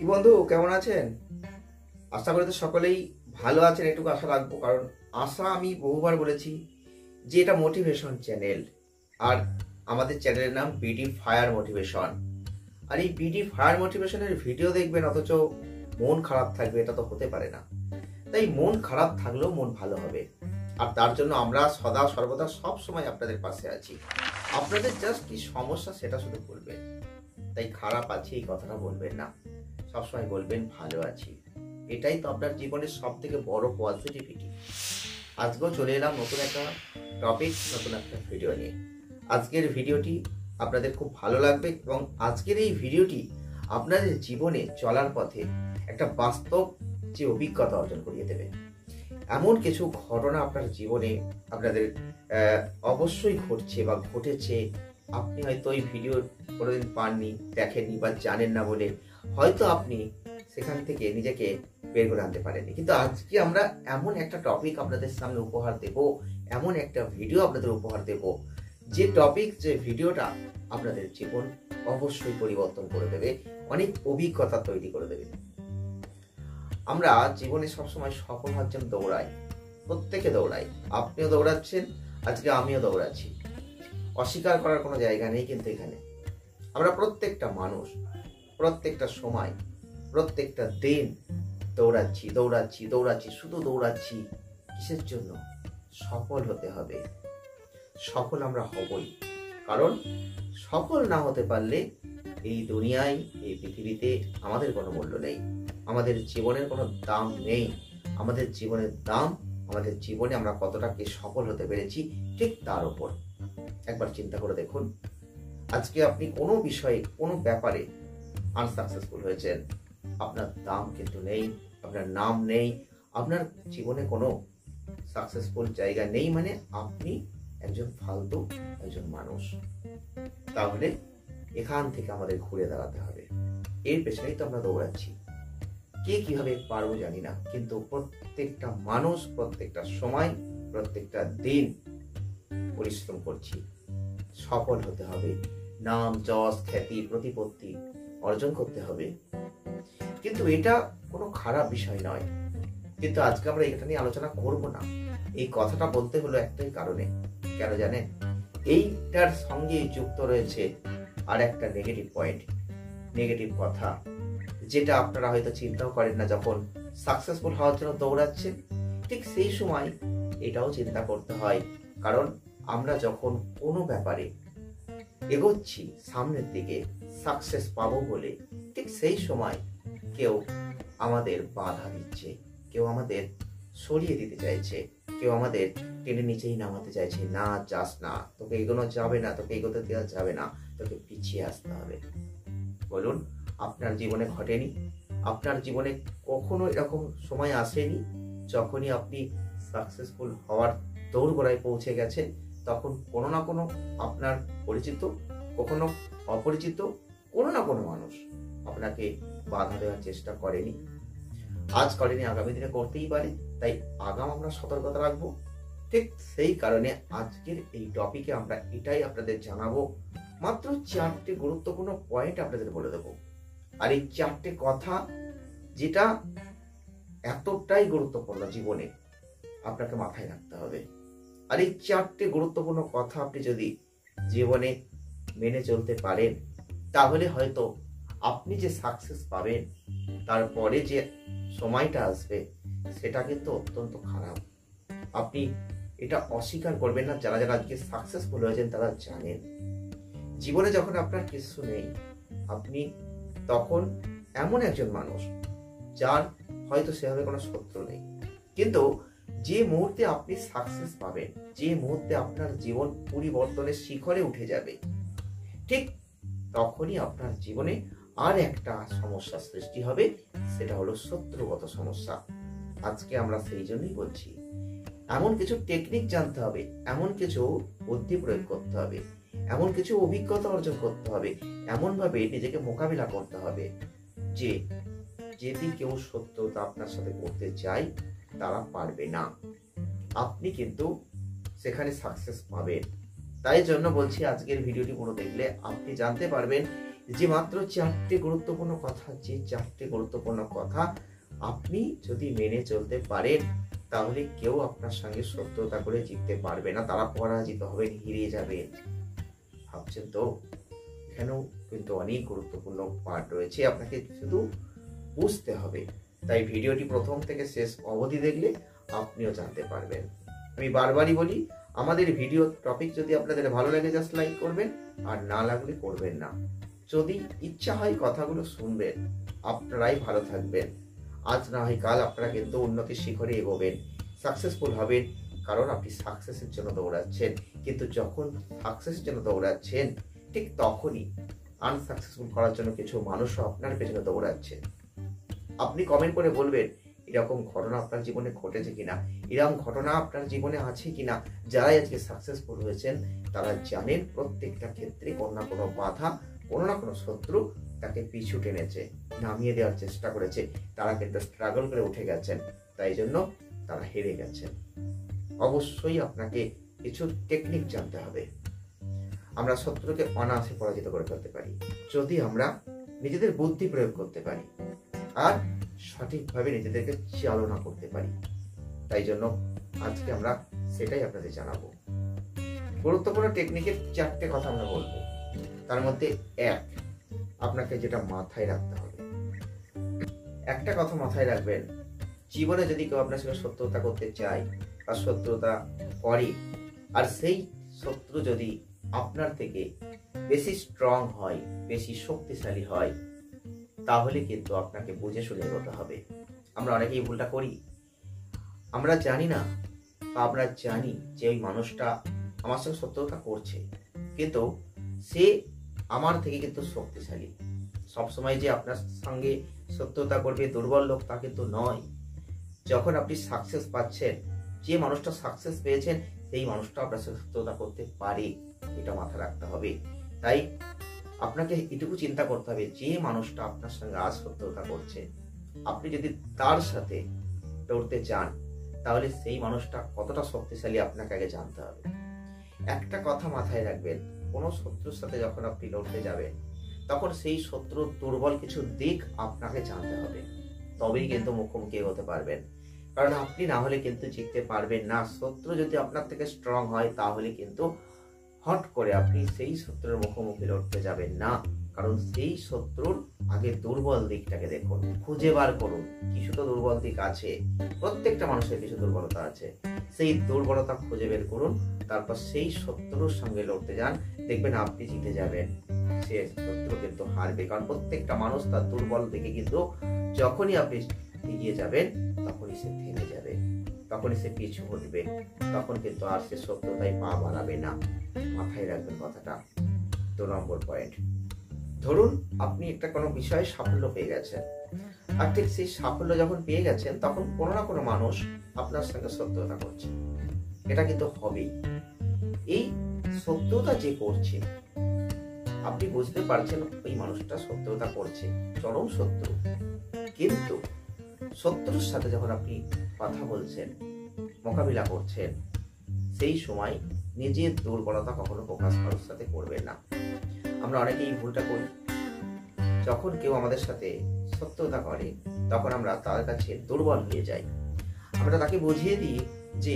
কি বন্ধু, কেমন আছেন? আশা করি তো সকলেই ভালো আছেন, এটুকু আশা রাখবো। কারণ আশা আমি বহুবার বলেছি যে এটা মোটিভেশন চ্যানেল, আর আমাদের চ্যানেলের নাম বিডি ফায়ার মোটিভেশন। আর এই বিডি ফায়ার মোটিভেশনের ভিডিও দেখবেন অথচ মন খারাপ থাকবে, এটা তো হতে পারে না। তাই মন খারাপ থাকলেও মন ভালো হবে, আর তার জন্য আমরা সদা সর্বদা সব সময় আপনাদের পাশে আছি। আপনাদের জাস্ট কি সমস্যা সেটা শুধু বলবেন। তাই খারাপ আছি এই কথাটা বলবেন না, সবসময় বলবেন ভালো আছি। এটাই তো আপনার জীবনের সব থেকে বড় পজিটিভিটি। আজকেও চলে এলাম নতুন একটা টপিক, নতুন একটা ভিডিও নিয়ে। আজকের ভিডিওটি আপনাদের খুব ভালো লাগবে এবং আজকের এই ভিডিওটি আপনাদের জীবনে চলার পথে একটা বাস্তব যে অভিজ্ঞতা অর্জন করিয়ে দেবে। এমন কিছু ঘটনা আপনার জীবনে আপনাদের অবশ্যই ঘটছে বা ঘটেছে। আপনি হয়তো এই ভিডিও কোনোদিন পাননি, দেখেননি বা জানেন না বলে হয়তো আপনি সেখান থেকে নিজেকে বের করে আনতে পারেননি। কিন্তু আজকে আমরা এমন একটা টপিক আপনাদের সামনে উপহার দেব, এমন একটা ভিডিও আপনাদের উপহার দেব, যে টপিক, যে ভিডিওটা আপনাদের জীবন অবশ্যই পরিবর্তন করে দেবে, অনেক অভিজ্ঞতা তৈরি করে দেবে। আমরা জীবনে সবসময় সফল হওয়ার জন্য দৌড়াই, প্রত্যেকে দৌড়াই। আপনিও দৌড়াচ্ছেন, আজকে আমিও দৌড়াচ্ছি। অস্বীকার করার কোনো জায়গা নেই। কিন্তু এখানে আমরা প্রত্যেকটা মানুষ প্রত্যেকটা সময় প্রত্যেকটা দিন দৌড়াচ্ছি দৌড়াচ্ছি দৌড়াচ্ছি, শুধু দৌড়াচ্ছি। কিসের জন্য? সফল হতে হবে। সফল আমরা হবই, কারণ সফল না হতে পারলে এই দুনিয়ায়, এই পৃথিবীতে আমাদের কোনো মূল্য নেই, আমাদের জীবনের কোনো দাম নেই। আমাদের জীবনের দাম আমাদের জীবনে আমরা কতটা কি সফল হতে পেরেছি ঠিক তার উপর। একবার চিন্তা করে দেখুন, আজকে আপনি কোনো বিষয়ে, কোনো ব্যাপারে আনসাকসেসফুল হয়েছেন, আপনার দাম কিন্তু নেই, আপনার নাম নেই, আপনার জীবনে কোনো সাকসেসফুল জায়গা নেই। মানে আপনি একজন ফালতু একজন মানুষ। তাহলে এখান থেকে আমাদের ঘুরে দাঁড়াতে হবে। এর পেছনেই তো আমরা দৌড়াচ্ছি। কে কিভাবে পারবো জানি না, কিন্তু প্রত্যেকটা মানুষ প্রত্যেকটা সময় প্রত্যেকটা দিন পরিশ্রম করছি। সফল হতে হবে, নাম যশ খ্যাতি প্রতিপত্তি অর্জন করতে হবে। কিন্তু এটা কোনো খারাপ বিষয় নয়। কিন্তু আজকে আমরা এটা নিয়ে আলোচনা করব না। এই কথাটা বলতে হলো একটাই কারণে। কেন জানেন? এইটার সঙ্গে যুক্ত রয়েছে আর একটা নেগেটিভ পয়েন্ট, নেগেটিভ কথা, যেটা আপনারা হয়তো চিন্তাও করেন না। যখন সাকসেসফুল হওয়ার জন্য দৌড়াচ্ছেন, ঠিক সেই সময় এটাও চিন্তা করতে হয়। কারণ আমরা যখন কোনো ব্যাপারে এগোচ্ছি সামনের দিকে, সাকসেস পাবো বলে, ঠিক সেই সময় কেউ আমাদের বাধা দিচ্ছে, কেউ আমাদের সরিয়ে দিতে চাইছে, কেউ আমাদের টেনে নিচেই নামাতে চাইছে। না, যাস না, তোকে এগোনো যাবে না, তোকে এগোতে দেওয়া যাবে না, তোকে পিছিয়ে আসতে হবে। বলুন, আপনার জীবনে ঘটেনি? আপনার জীবনে কখনো এরকম সময় আসেনি যখনই আপনি সাকসেসফুল হওয়ার দৌড়গোড়ায় পৌঁছে গেছেন, তখন কোনো না কোনো আপনার পরিচিত, কখনো অপরিচিত কোনো না কোনো মানুষ আপনাকে বাধা দেওয়ার চেষ্টা করেনি? আজ করেনি, আগামী দিনে করতেই পারে। তাই আগাম আমরা সতর্কতা রাখবো। ঠিক সেই কারণে আজকের এই টপিকে আমরা এটাই আপনাদের জানাবো। মাত্র 4টে গুরুত্বপূর্ণ পয়েন্ট আপনাদের বলে দেবো। আর এই 4টে কথা যেটা এতটাই গুরুত্বপূর্ণ জীবনে, আপনাকে মাথায় রাখতে হবে। আর এই 4টে গুরুত্বপূর্ণ কথা আপনি যদি জীবনে মেনে চলতে পারেন, তাহলে হয়তো আপনি যে সাকসেস পাবেন, তারপরে যে সময়টা আসবে সেটা কিন্তু অত্যন্ত খারাপ। আপনি এটা অস্বীকার করবেন না। যারা যারা আজকে সাকসেসফুল হয়েছেন তারা জানেন, জীবনে যখন আপনার কিছু নেই, আপনি তখন এমন একজন মানুষ যার হয়তো সেভাবে কোনো শত্রু নেই। কিন্তু যে মুহূর্তে আপনি সাকসেস পাবেন, যে মুহূর্তে আপনার জীবন পরিবর্তনের শিখরে উঠে যাবে, ঠিক তখনই আপনার জীবনে আর একটা সমস্যা সৃষ্টি হবে। সেটা হলো শত্রুগত সমস্যা। আজকে আমরা সেই জন্যই বলছি, এমন কিছু টেকনিক জানতে হবে, এমন কিছু বুদ্ধি প্রয়োগ করতে হবে, এমন কিছু অভিজ্ঞতা অর্জন করতে হবে, এমন ভাবে নিজেকে মোকাবিলা করতে হবে যে যদি কেউ শত্রুতা আপনার সাথে করতে চায়, তারা পারবে না। আপনি কিন্তু সেখানে সাকসেস পাবেন। তাই জন্য বলছি, আজকের ভিডিওটি পুরো দেখলে আপনি জানতে পারবেন যে মাত্র 4টে গুরুত্বপূর্ণ কথা, যে 4টে গুরুত্বপূর্ণ কথা আপনি যদি মেনে চলতে পারেন, তাহলে কেউ আপনার সঙ্গে শত্রুতা করে জিততে পারবে না, তারা পরাজিত হবেন, হেরে যাবেন। ভাবছেন তো? এখানেও কিন্তু অনেক গুরুত্বপূর্ণ পার্ট রয়েছে, আপনাকে শুধু বুঝতে হবে। তাই ভিডিওটি প্রথম থেকে শেষ অবধি দেখলে আপনিও জানতে পারবেন। আমি বারবারই বলি, আমাদের ভিডিও টপিক যদি আপনাদের ভালো লাগে জাস্ট লাইক করবেন, আর না লাগলে করবেন না। যদি ইচ্ছা হয় কথাগুলো শুনবেন, আপনারাই ভালো থাকবেন। আজ না হয় কাল আপনারা কিন্তু উন্নতির শিখরে এগোবেন, সাকসেসফুল হবেন, কারণ আপনি সাকসেসের জন্য দৌড়াচ্ছেন। কিন্তু যখন সাকসেসের জন্য দৌড়াচ্ছেন, ঠিক তখনই আনসাকসেসফুল করার জন্য কিছু মানুষও আপনার পেছনে দৌড়াচ্ছে। আপনি কমেন্ট করে বলবেন এরকম ঘটনা আপনার জীবনে ঘটেছে কিনা, এরকম ঘটনা আপনার জীবনে আছে কিনা। যারাই আজকে সাকসেসফুল হয়েছেন তারা জানেন প্রত্যেকটা ক্ষেত্রে কোনো না কোনো বাধা, কোনো না কোনো শত্রু তাকে পিছু টেনেছে, নামিয়ে দেওয়ার চেষ্টা করেছে। তারা কিন্তু স্ট্রাগল করে উঠে গেছেন, তাই জন্য তারা হেরে গেছেন। অবশ্যই আপনাকে কিছু টেকনিক জানতে হবে। আমরা শত্রুকে অনায়াসে পরাজিত করে ফেলতে পারি যদি আমরা নিজেদের বুদ্ধি প্রয়োগ করতে পারি আর সঠিকভাবে নিজেদেরকে চালনা করতে পারি। তাই জন্য আজকে আমরা সেটাই আপনাদের জানাবো। গুরুত্বপূর্ণ টেকনিকের 4টে কথা আমরা বলবো। তার মধ্যে আপনাকে যেটা মাথায় রাখতে হবে, একটা কথা মাথায় রাখবেন, জীবনে যদি কেউ আপনার সঙ্গে শত্রুতা করতে চায় বা শত্রুতা করে, আর সেই শত্রু যদি আপনার থেকে বেশি স্ট্রং হয়, বেশি শক্তিশালী হয়, তাহলে কিন্তু আপনাকে বুঝে শুনে এগোতে হবে। আমরা অনেকেই ভুলটা করি, আমরা জানি না বা আমরা জানি যে ওই মানুষটা আমার সঙ্গে শত্রুতা করছে, কিন্তু সে আমার থেকে কিন্তু শক্তিশালী। সবসময় যে আপনার সঙ্গে শত্রুতা করবে দুর্বল লোক তা কিন্তু নয়। যখন আপনি সাকসেস পাচ্ছেন, যে মানুষটা সাকসেস পেয়েছেন সেই মানুষটা আপনার সঙ্গে শত্রুতা করতে পারে, এটা মাথায় রাখতে হবে। তাই আপনাকে এটুকু চিন্তা করতে হবে, যে মানুষটা আপনার সঙ্গে আজ শত্রুতা করছে, আপনি যদি তার সাথে লড়তে চান তাহলে সেই মানুষটা কতটা শক্তিশালী আপনাকে আগে জানতে হবে। একটা কথা মাথায় রাখবেন, কোনো শত্রুর সাথে যখন আপনি লড়তে যাবেন তখন সেই শত্রুর দুর্বল কিছু দিক আপনাকে জানতে হবে, তবেই কিন্তু মুখোমুখি হতে পারবেন। কারণ আপনি না হলে কিন্তু জিততে পারবেন না। শত্রু যদি আপনার থেকে স্ট্রং হয় তাহলে কিন্তু হট করে আপনি সেই শত্রুর মুখোমুখি লড়তে যাবেন না। কারণ সেই শত্রুর আগে দুর্বল দিকটাকে দেখুন, খুঁজে বার করুন। কিছু তো দুর্বল দিক আছে, প্রত্যেকটা মানুষের কিছু দুর্বলতা আছে, সেই দুর্বলতা খুঁজে বের করুন, তারপর সেই শত্রুর সঙ্গে লড়তে যান, দেখবেন আপনি জিতে যাবেন, সে শত্রু কিন্তু হারবে। কারণ প্রত্যেকটা মানুষ তার দুর্বল দিকে কিন্তু যখনই আপনি এগিয়ে যাবেন তখনই সে থেমে যাবে, তখনই সে পিছু হটবে, তখন কিন্তু আর সে শত্রুতায় পা বাড়াবে না। মাথায় রাখবেন কথাটা। 2 নম্বর পয়েন্ট, ধরুন আপনি একটা কোনো বিষয়ে সাফল্য পেয়ে গেছেন, আর ঠিক সেই সাফল্য যখন পেয়ে গেছেন তখন কোনো না কোনো মানুষ আপনার সঙ্গে শত্রুতা করছে। এটা কিন্তু হবেই। এই শত্রুতা যে করছে আপনি বুঝতে পারছেন ওই মানুষটা শত্রুতা করছে, চরম শত্রু, কিন্তু শত্রুর সাথে যখন আপনি কথা বলছেন, মোকাবিলা করছেন, সেই সময় নিজের দুর্বলতা কখনো প্রকাশ কারোর সাথে করবেন না। আমরা অনেকেই এই ভুলটা করি, যখন কেউ আমাদের সাথে শত্রুতা করে তখন আমরা তার কাছে দুর্বল হয়ে যাই। আমরা তাকে বুঝিয়ে দিই যে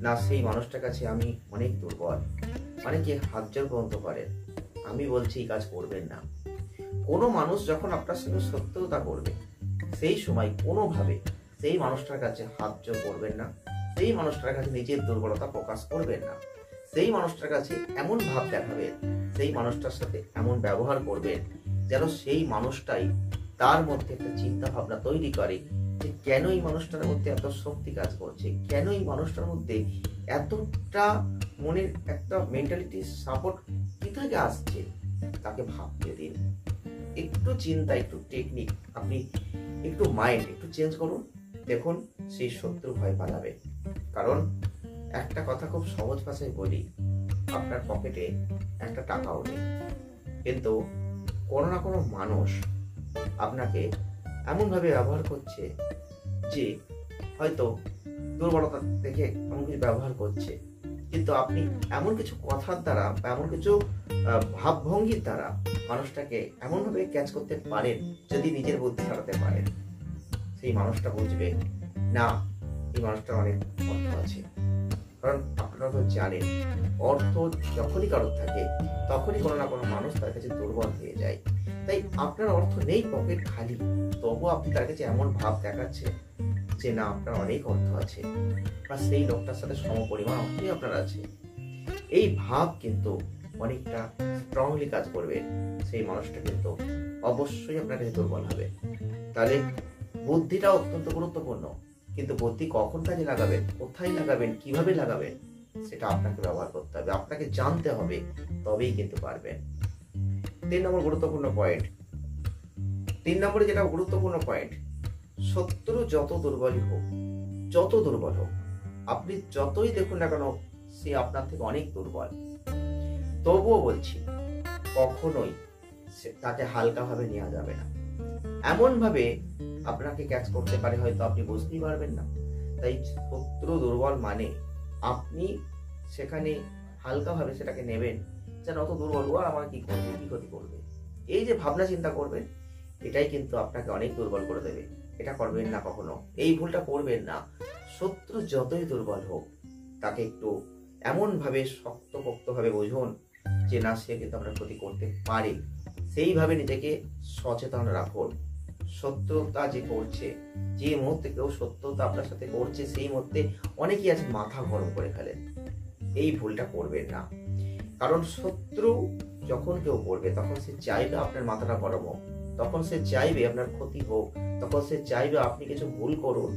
না, সেই মানুষটার কাছে আমি অনেক দুর্বল। অনেকে হাত জোর পর্যন্ত করেন, আমি বলছি এই কাজ করবেন না। কোনো মানুষ যখন আপনার সঙ্গে শত্রুতা করবে সেই সময় কোনোভাবে সেই মানুষটার কাছে হাত জোর করবেন না, সেই মানুষটার কাছে নিজের দুর্বলতা প্রকাশ করবেন না। সেই মানুষটার কাছে এমন ভাব দেখাবেন, সেই মানুষটার সাথে এমন ব্যবহার করবেন যেন সেই মানুষটাই তার মধ্যে একটা চিন্তা ভাবনা তৈরি করে যে কেন এই মানুষটার মধ্যে এত শক্তি কাজ করছে, কেন এই মানুষটার মধ্যে এতটা মনের একটা মেন্টালিটি সাপোর্ট কি থেকে আসছে, তাকে ভাবতে দিন। একটু চিন্তা, একটু টেকনিক, আপনি একটু মাইন্ড একটু চেঞ্জ করুন, দেখুন সেই শত্রু ভয় পালাবে। কারণ একটা কথা খুব সহজ ভাষায় বলি, আপনার পকেটে একটা টাকাও নেই, কিন্তু কোনো না কোনো মানুষ আপনাকে এমনভাবে ব্যবহার করছে যে হয়তো দুর্বলতা দেখে এমন কিছু ব্যবহার করছে কিন্তু আপনি এমন কিছু কথার দ্বারা বা এমন কিছু ভাবভঙ্গির দ্বারা মানুষটাকে এমনভাবে ক্যাচ করতে পারেন, যদি নিজের বুদ্ধি খাটাতে পারেন, সেই মানুষটা বুঝবে না এই মানুষটার অনেক অর্থ আছে। কারণ আপনারা তো জানেন, অর্থ যখনই কারোর থাকে তখনই কোনো না কোনো মানুষ তার কাছে দুর্বল হয়ে যায়। তাই আপনার অর্থ নেই, পকেট খালি, তবুও আপনি তার কাছে এমন ভাব দেখাচ্ছেন যে না আপনার অনেক অর্থ আছে বা সেই লোকটার সাথে সমপরিমাণ অর্থই আপনার আছে। এই ভাব কিন্তু অনেকটা স্ট্রংলি কাজ করবে। সেই মানুষটা কিন্তু অবশ্যই আপনার কাছে দুর্বল হবে। তাহলে বুদ্ধিটা অত্যন্ত গুরুত্বপূর্ণ, কিন্তু বুদ্ধি কখন কাজে লাগাবেন, কোথায় লাগাবেন, কিভাবে লাগাবেন, সেটা আপনাকে ব্যবহার করতে হবে, আপনাকে জানতে হবে, তবেই কিন্তু পারবেন। 3 নম্বর গুরুত্বপূর্ণ পয়েন্ট, 3 নম্বরে যেটা গুরুত্বপূর্ণ পয়েন্ট, শত্রু যত দুর্বলই হোক, যত দুর্বল হোক, আপনি যতই দেখুন না কেন সে আপনার থেকে অনেক দুর্বল, তবুও বলছি কখনোই তাকে হালকাভাবে নেওয়া যাবে না। এমন ভাবে আপনাকে ক্যাচ করতে পারে হয়তো আপনি বুঝতেই পারবেন না। তাই শত্রু দুর্বল মানে আপনি সেখানে হালকাভাবে সেটাকে নেবেন, যেন অত দুর্বল ও আমার কি করবে, কি ক্ষতি করবে, এই যে ভাবনা চিন্তা করবেন, এটাই কিন্তু আপনাকে অনেক দুর্বল করে দেবে। এটা করবেন না কখনো, এই ভুলটা করবেন না। শত্রু যতই দুর্বল হোক তাকে একটু এমন ভাবে শক্তপোক্ত ভাবে বুঝুন যে না সে কিন্তু আপনার ক্ষতি করতে পারে, সেইভাবে নিজেকে সচেতন রাখুন। শত্রুতা যে করছে, যে মুহূর্তে কেউ শত্রুতা আপনার সাথে করছে, সেই মুহূর্তে অনেকেই আছে মাথা গরম করে ফেলেন। এই ভুলটা করবেন না, কারণ শত্রু যখন কেউ করবে তখন সে চাইবে আপনার মাথাটা গরম হোক, তখন সে চাইবে আপনার ক্ষতি হোক, তখন সে চাইবে আপনি কিছু ভুল করুন।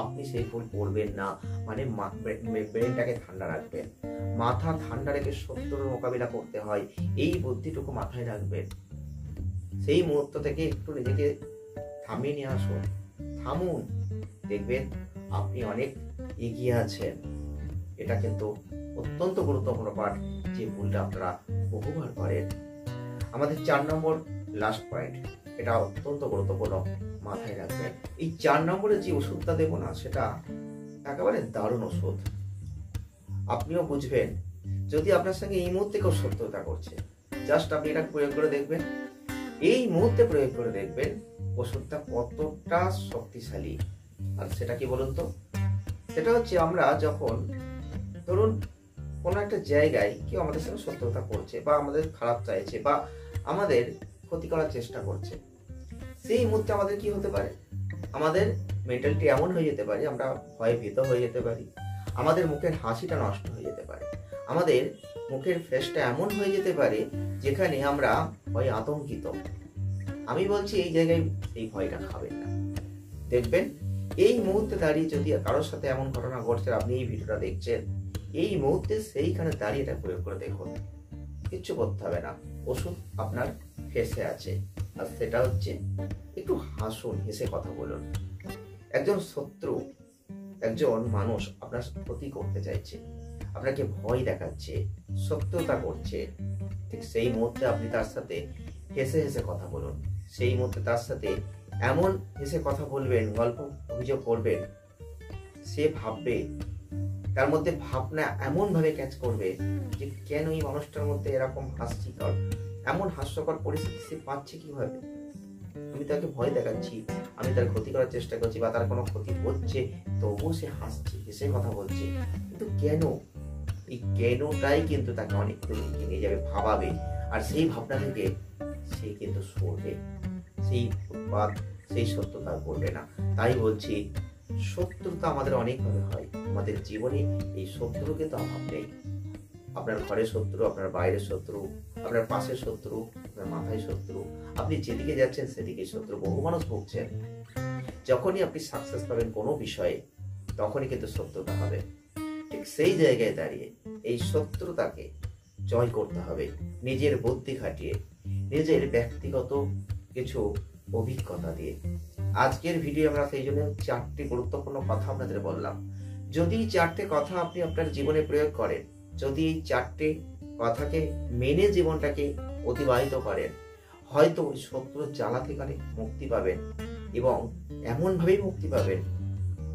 আপনি সেই ভুল করবেন না, মানে ব্রেনটাকে ঠান্ডা রাখবেন। মাথা ঠান্ডা রেখে শত্রুর মোকাবিলা করতে হয়, এই বুদ্ধিটুকু মাথায় রাখবেন। সেই মুহূর্ত থেকে একটু নিজেকে থামিয়ে নিয়ে আসুন, থামুন, দেখবেন আপনি অনেক এগিয়ে আছেন। এটা কিন্তু অত্যন্ত গুরুত্বপূর্ণ পাঠ, যে ভুলটা আপনারা বহুবার করেন। আমাদের 4 নম্বর লাস্ট পয়েন্ট, এটা অত্যন্ত গুরুত্বপূর্ণ, মাথায় রাখবেন। এই 4 নম্বরে যে ওষুধটা দেবো না, সেটা একেবারে দারুণ ওষুধ। আপনিও বুঝবেন যদি আপনার সঙ্গে এই মুহূর্তে কেউ শত্রুতা করছে, জাস্ট আপনি এটা প্রয়োগ করে দেখবেন, এই মুহূর্তে প্রয়োগ করে দেখবেন ওষুধটা কতটা শক্তিশালী। আর সেটা কি বলুন তো, সেটা হচ্ছে আমরা যখন ধরুন কোনো একটা জায়গায় কেউ আমাদের সঙ্গে শত্রুতা করছে বা আমাদের খারাপ চাইছে বা আমাদের ক্ষতি করার চেষ্টা করছে, সেই মুহূর্তে আমাদের কি হতে পারে, আমাদের মেন্টালিটি এমন হয়ে যেতে পারে, আমরা ভয়ে ভীত হয়ে যেতে পারি, আমাদের মুখের হাসিটা নষ্ট হয়ে যেতে পারে, আমাদের মুখের ফেসটা এমন হয়ে যেতে পারে যেখানে আমরা ভয়ে আতঙ্কিত। আমি বলছি এই জায়গায় এই ভয়টা খাবেন না। দেখবেন এই মুহূর্তে দাঁড়িয়ে যদি কারোর সাথে এমন ঘটনা ঘটছে, আপনি এই ভিডিওটা দেখছেন, এই মুহূর্তে সেইখানে দাঁড়িয়ে এটা প্রয়োগ করে দেখুন, কিচ্ছু করতে হবে না, ওষুধ আপনার ফেসে আছে। আর সেটা হচ্ছে একটু হাসুন, হেসে কথা বলুন। একজন শত্রু, একজন মানুষ আপনার ক্ষতি করতে চাইছে, আপনাকে ভয় দেখাচ্ছে, শত্রুতা করছে, ঠিক সেই মুহূর্তে আপনি তার সাথে হেসে হেসে কথা বলুন। সেই মুহূর্তে তার সাথে এমন হেসে কথা বলবেন, গল্প অভিযোগ করবেন, সে ভাববে, তার মধ্যে ভাবনা এমন ভাবে ক্যাচ করবে যে কেন এই মানুষটার মধ্যে এরকম হাস্যকর, এমন হাস্যকর পরিস্থিতি সে পাচ্ছে কিভাবে, আমি তাকে ভয় দেখাচ্ছি, আমি তার ক্ষতি করার চেষ্টা করছি বা তার কোনো ক্ষতি হচ্ছে, তবুও সে হাসছে, হেসে কথা বলছে, কিন্তু কেন? এই কেনটাই কিন্তু তাকে অনেক দূর এগিয়ে নিয়ে যাবে, ভাবাবে। আর সেই ভাবনা থেকে সে কিন্তু সরবে, সেই উৎপাত, সেই সত্যতা করবে না। তাই বলছি শত্রুতা আমাদের অনেকভাবে হয়, আমাদের জীবনে এই শত্রু কিন্তু অভাব নেই। আপনার ঘরের শত্রু, আপনার বাইরের শত্রু, আপনার পাশের শত্রু, আপনার মাথায় শত্রু, আপনি যেদিকে যাচ্ছেন সেদিকে শত্রু, বহু মানুষ ভুগছেন। যখনই আপনি সাকসেস পাবেন কোনো বিষয়ে, তখনই কিন্তু শত্রুতা হবে। ঠিক সেই জায়গায় দাঁড়িয়ে এই শত্রুতাকে জয় করতে হবে নিজের বুদ্ধি খাটিয়ে, নিজের ব্যক্তিগত কিছু অভিজ্ঞতা দিয়ে। আজকের ভিডিও আমরা সেই জন্য 4টি গুরুত্বপূর্ণ কথা আপনাদের বললাম। যদি 4টে কথা আপনি আপনার জীবনে প্রয়োগ করেন, যদি এই 4টে কথাকে মেনে জীবনটাকে অতিবাহিত করেন, হয়তো ওই শত্রুর জ্বালা থেকে মুক্তি পাবেন এবং এমনভাবেই মুক্তি পাবেন,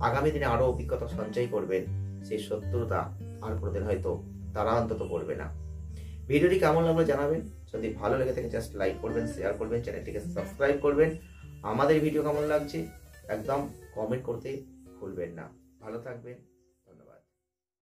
আগামী দিনে আরো অভিজ্ঞতা সঞ্চয় করবেন, সেই শত্রুতা আর কোনোদিন হয়তো তারা অন্তত করবে না। ভিডিওটি কেমন লাগলো জানাবেন। যদি ভালো লেগে থাকে জাস্ট লাইক করবেন, শেয়ার করবেন, চ্যানেলটিকে সাবস্ক্রাইব করবেন। আমাদের ভিডিও কেমন লাগছে একদম কমেন্ট করতে ভুলবেন না। ভালো থাকবেন।